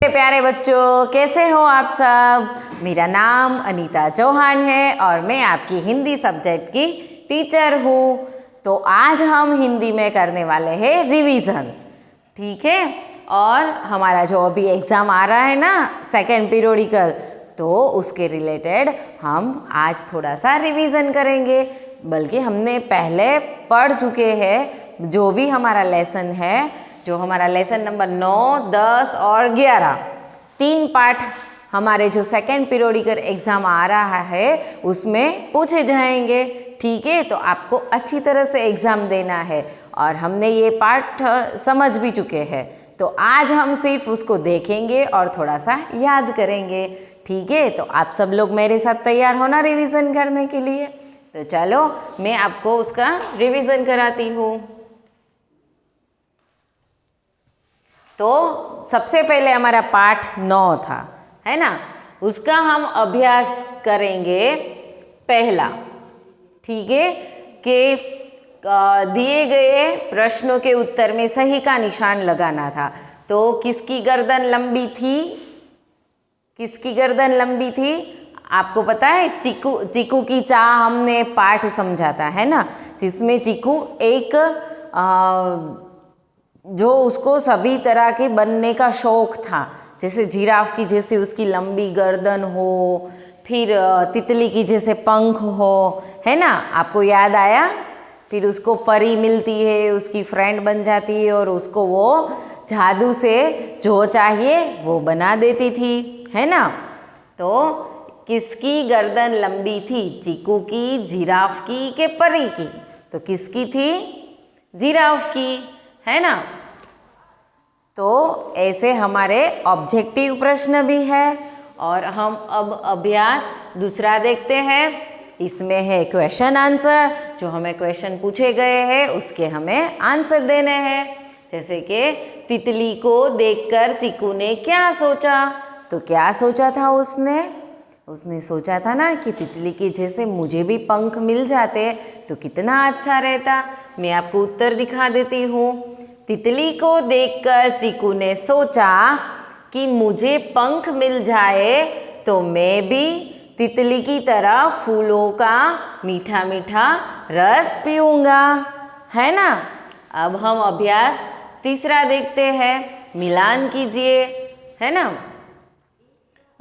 मेरे प्यारे बच्चों, कैसे हो आप सब। मेरा नाम अनीता चौहान है और मैं आपकी हिंदी सब्जेक्ट की टीचर हूँ। तो आज हम हिंदी में करने वाले हैं रिवीजन, ठीक है। और हमारा जो अभी एग्ज़ाम आ रहा है ना, सेकेंड पीरियोडिकल, तो उसके रिलेटेड हम आज थोड़ा सा रिवीजन करेंगे। बल्कि हमने पहले पढ़ चुके हैं जो भी हमारा लेसन है, जो हमारा लेसन नंबर 9, 10 और 11, 3 पार्ट हमारे जो सेकेंड पीरियोडिकल एग्ज़ाम आ रहा है उसमें पूछे जाएंगे, ठीक है। तो आपको अच्छी तरह से एग्ज़ाम देना है और हमने ये पार्ट समझ भी चुके हैं। तो आज हम सिर्फ उसको देखेंगे और थोड़ा सा याद करेंगे, ठीक है। तो आप सब लोग मेरे साथ तैयार हो ना रिवीजन करने के लिए। तो चलो मैं आपको उसका रिवीजन कराती हूँ। तो सबसे पहले हमारा पाठ 9 था, है ना। उसका हम अभ्यास करेंगे पहला, ठीक है। कि दिए गए प्रश्नों के उत्तर में सही का निशान लगाना था। तो किसकी गर्दन लंबी थी, किसकी गर्दन लंबी थी आपको पता है। चीकू की चाह हमने पाठ समझा था, है ना, जिसमें चीकू एक जो उसको सभी तरह के बनने का शौक था, जैसे जिराफ की जैसे उसकी लंबी गर्दन हो, फिर तितली की जैसे पंख हो, है ना, आपको याद आया। फिर उसको परी मिलती है, उसकी फ्रेंड बन जाती है और उसको वो जादू से जो चाहिए वो बना देती थी, है ना। तो किसकी गर्दन लंबी थी, चीकू की, जिराफ की के परी की। तो किसकी थी, जिराफ की, है ना। तो ऐसे हमारे ऑब्जेक्टिव प्रश्न भी है। और हम अब अभ्यास दूसरा देखते हैं। इसमें है क्वेश्चन आंसर, जो हमें क्वेश्चन पूछे गए हैं उसके हमें आंसर देने हैं। जैसे कि तितली को देखकर चीकू ने क्या सोचा। तो क्या सोचा था उसने सोचा था ना कि तितली के जैसे मुझे भी पंख मिल जाते तो कितना अच्छा रहता। मैं आपको उत्तर दिखा देती हूँ। तितली को देखकर चीकू ने सोचा कि मुझे पंख मिल जाए तो मैं भी तितली की तरह फूलों का मीठा मीठा रस पीऊँगा, है ना। अब हम अभ्यास तीसरा देखते हैं। मिलान कीजिए, है ना।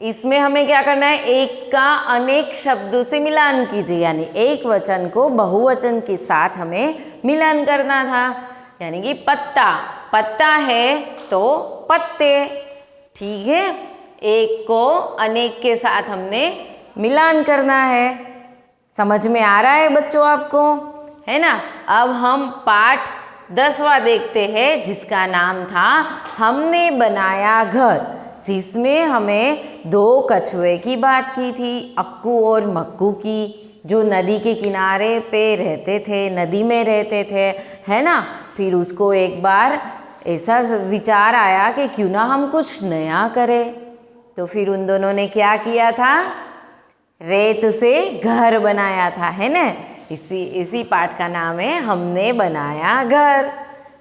इसमें हमें क्या करना है, एक का अनेक शब्दों से मिलान कीजिए, यानी एक वचन को बहुवचन के साथ हमें मिलान करना था। यानी कि पत्ता, पत्ता है तो पत्ते, ठीक है। एक को अनेक के साथ हमने मिलान करना है। समझ में आ रहा है बच्चों आपको, है ना। अब हम पाठ 10वां देखते हैं, जिसका नाम था हमने बनाया घर, जिसमें हमें 2 कछुए की बात की थी, अक्कू और मक्कू की, जो नदी के किनारे पे रहते थे, नदी में रहते थे, है ना। फिर उसको एक बार ऐसा विचार आया कि क्यों ना हम कुछ नया करें। तो फिर उन दोनों ने क्या किया था, रेत से घर बनाया था, है ना। इसी पाठ का नाम है हमने बनाया घर,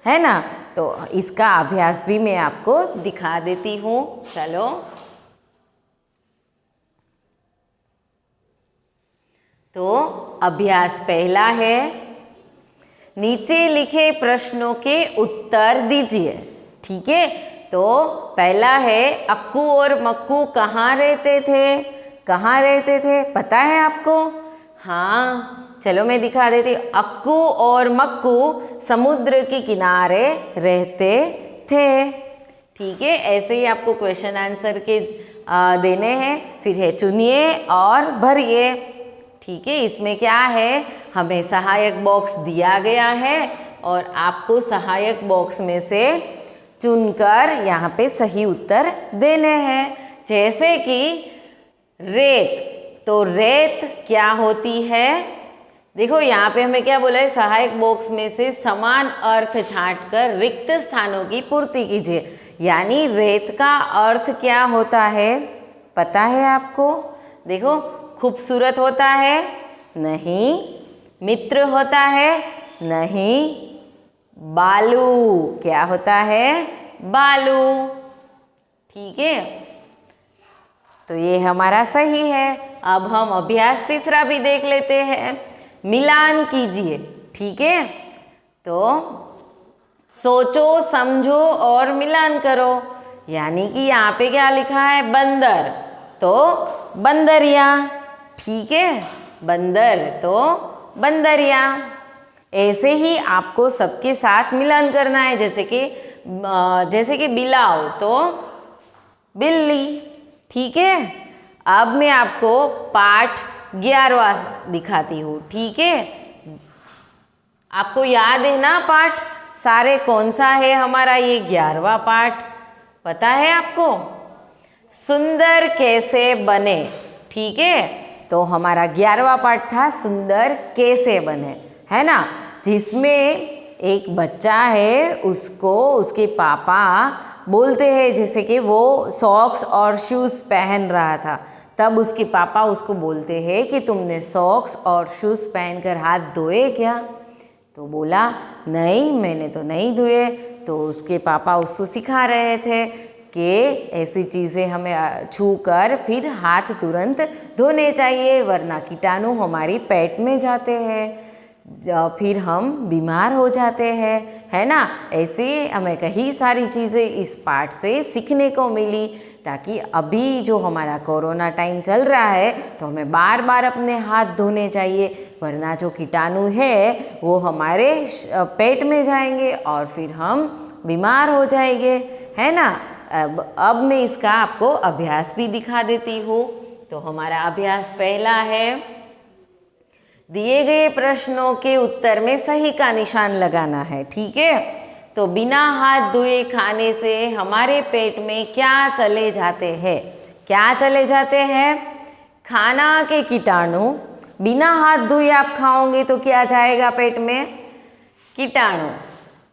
है ना। तो इसका अभ्यास भी मैं आपको दिखा देती हूँ, चलो। तो अभ्यास पहला है, नीचे लिखे प्रश्नों के उत्तर दीजिए, ठीक है। तो पहला है, अक्कू और मक्कू कहाँ रहते थे, कहाँ रहते थे, पता है आपको। हाँ, चलो मैं दिखा देती हूँ। अक्कू और मक्कू समुद्र के किनारे रहते थे, ठीक है। ऐसे ही आपको क्वेश्चन आंसर के देने हैं। फिर है चुनिए और भरिए, ठीक है। इसमें क्या है, हमें सहायक बॉक्स दिया गया है और आपको सहायक बॉक्स में से चुनकर यहाँ पे सही उत्तर देने हैं। जैसे कि रेत, तो रेत क्या होती है, देखो यहाँ पे हमें क्या बोला है, सहायक बॉक्स में से समान अर्थ छांटकर रिक्त स्थानों की पूर्ति कीजिए। यानी रेत का अर्थ क्या होता है, पता है आपको। देखो, खूबसूरत होता है, नहीं। मित्र होता है, नहीं। बालू क्या होता है, बालू, ठीक है, तो ये हमारा सही है। अब हम अभ्यास तीसरा भी देख लेते हैं। मिलान कीजिए, ठीक है। तो सोचो, समझो और मिलान करो। यानी कि यहाँ पे क्या लिखा है, बंदर, तो बंदरिया, ठीक है, बंदर तो बंदरिया। ऐसे ही आपको सबके साथ मिलान करना है। जैसे कि बिलाव तो बिल्ली, ठीक है। अब मैं आपको पाठ 11वां दिखाती हूँ, ठीक है। आपको याद है ना पाठ सारे कौन सा है हमारा? ये 11वां पाठ पता है आपको? सुंदर कैसे बने, ठीक है। तो हमारा 11वां पाठ था सुंदर कैसे बने, है ना। जिसमें एक बच्चा है, उसको उसके पापा बोलते हैं, जैसे कि वो सॉक्स और शूज़ पहन रहा था, तब उसके पापा उसको बोलते हैं कि तुमने सॉक्स और शूज़ पहनकर हाथ धोए क्या? तो बोला नहीं, मैंने तो नहीं धोए। तो उसके पापा उसको सिखा रहे थे कि ऐसी चीज़ें हमें छू कर फिर हाथ तुरंत धोने चाहिए, वरना कीटाणु हमारी पेट में जाते हैं, फिर हम बीमार हो जाते हैं, है ना। ऐसे हमें कई सारी चीज़ें इस पाठ से सीखने को मिली, ताकि अभी जो हमारा कोरोना टाइम चल रहा है तो हमें बार बार अपने हाथ धोने चाहिए, वरना जो कीटाणु है वो हमारे पेट में जाएंगे और फिर हम बीमार हो जाएंगे, है ना। अब मैं इसका आपको अभ्यास भी दिखा देती हूँ। तो हमारा अभ्यास पहला है, दिए गए प्रश्नों के उत्तर में सही का निशान लगाना है, ठीक है। तो बिना हाथ धोए खाने से हमारे पेट में क्या चले जाते हैं? क्या चले जाते हैं? खाना के कीटाणु। बिना हाथ धोए आप खाओगे तो क्या जाएगा पेट में? कीटाणु,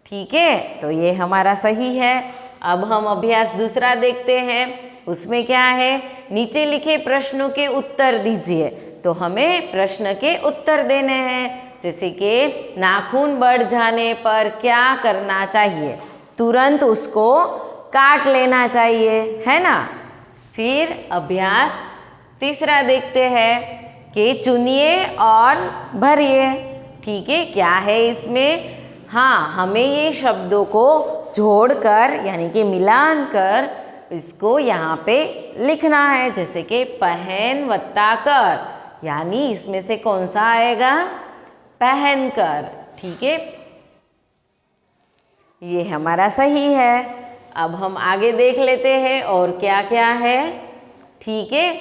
ठीक है। तो ये हमारा सही है। अब हम अभ्यास दूसरा देखते हैं। उसमें क्या है, नीचे लिखे प्रश्नों के उत्तर दीजिए। तो हमें प्रश्न के उत्तर देने हैं। जैसे कि नाखून बढ़ जाने पर क्या करना चाहिए? तुरंत उसको काट लेना चाहिए, है ना। फिर अभ्यास तीसरा देखते हैं कि चुनिए और भरिए, ठीक है। क्या है इसमें? हाँ, हमें ये शब्दों को जोड़कर यानी कि मिलान कर इसको यहाँ पे लिखना है। जैसे कि पहन वत्ता कर, यानी इसमें से कौन सा आएगा? पहन कर, ठीक है। ये हमारा सही है। अब हम आगे देख लेते हैं और क्या क्या है, ठीक है।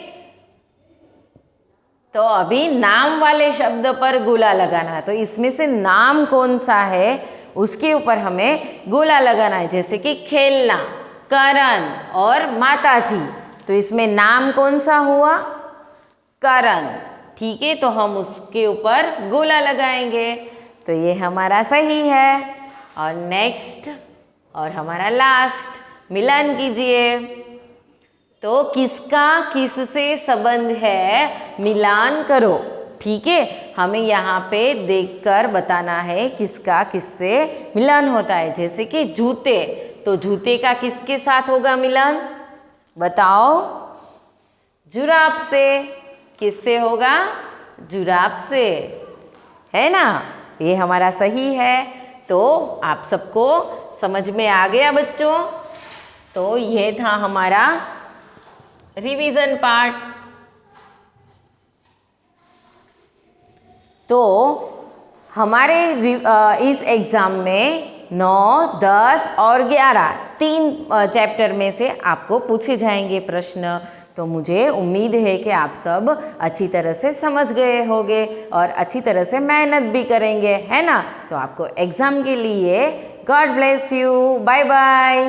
तो अभी नाम वाले शब्द पर गोला लगाना है। तो इसमें से नाम कौन सा है उसके ऊपर हमें गोला लगाना है। जैसे कि खेलना, करण और माताजी। तो इसमें नाम कौन सा हुआ? करण, ठीक है। तो हम उसके ऊपर गोला लगाएंगे। तो ये हमारा सही है। और नेक्स्ट और हमारा लास्ट, मिलान कीजिए। तो किसका किससे संबंध है, मिलान करो, ठीक है। हमें यहाँ पे देखकर बताना है किसका किससे मिलान होता है। जैसे कि जूते, तो जूते का किसके साथ होगा मिलान? बताओ। जुराब से। किससे होगा? जुराब से, है ना। ये हमारा सही है। तो आप सबको समझ में आ गया बच्चों? तो ये था हमारा रिवीजन पार्ट। तो हमारे इस एग्ज़ाम में 9, 10 और 11 तीन चैप्टर में से आपको पूछे जाएंगे प्रश्न। तो मुझे उम्मीद है कि आप सब अच्छी तरह से समझ गए होंगे और अच्छी तरह से मेहनत भी करेंगे, है ना। तो आपको एग्ज़ाम के लिए God bless you, bye bye.